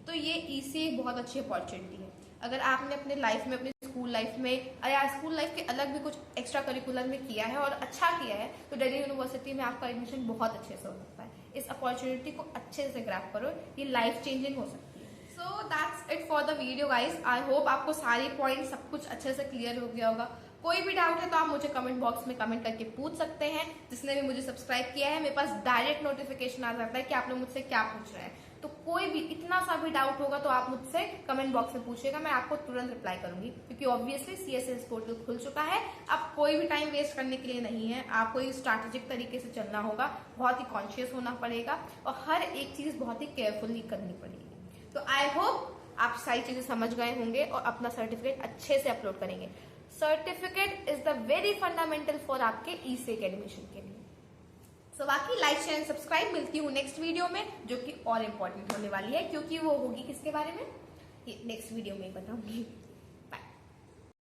तो ये ECA एक बहुत अच्छी अपॉर्चुनिटी है। अगर आपने अपने लाइफ में, अपनी स्कूल लाइफ में या स्कूल लाइफ के अलग भी कुछ एक्स्ट्रा करिकुलर में किया है और अच्छा किया है, तो दिल्ली यूनिवर्सिटी में आपका एडमिशन बहुत अच्छे से हो सकता है। इस अपॉर्चुनिटी को अच्छे से ग्रैब करो, ये लाइफ चेंजिंग हो सकती है। So that's it for the video guys. I hope आपको सारे पॉइंट सब कुछ अच्छे से क्लियर हो गया होगा। कोई भी डाउट है तो आप मुझे कमेंट बॉक्स में कमेंट करके पूछ सकते हैं। जिसने भी मुझे सब्सक्राइब किया है, मेरे पास डायरेक्ट नोटिफिकेशन आ जाता है कि आप लोग मुझसे क्या पूछ रहे हैं। तो कोई भी इतना सा भी डाउट होगा तो आप मुझसे कमेंट बॉक्स में पूछिएगा, मैं आपको तुरंत रिप्लाई करूंगी, क्योंकि ऑब्वियसली CSS पोर्टल खुल चुका है। अब कोई भी टाइम वेस्ट करने के लिए नहीं है, आपको ये स्ट्रैटेजिक तरीके से चलना होगा, बहुत ही कॉन्शियस होना पड़ेगा और हर एक चीज बहुत ही केयरफुली करनी पड़ेगी। तो आई होप आप सारी चीजें समझ गए होंगे और अपना सर्टिफिकेट अच्छे से अपलोड करेंगे। Certificate is the very fundamental for आपके ECA के एडमिशन के लिए। सो बाकी लाइक शेयर एंड सब्सक्राइब। मिलती हूँ नेक्स्ट वीडियो में, जो कि और इम्पोर्टेंट होने वाली है, क्योंकि वो होगी किसके बारे में, ये नेक्स्ट वीडियो में बताऊंगी।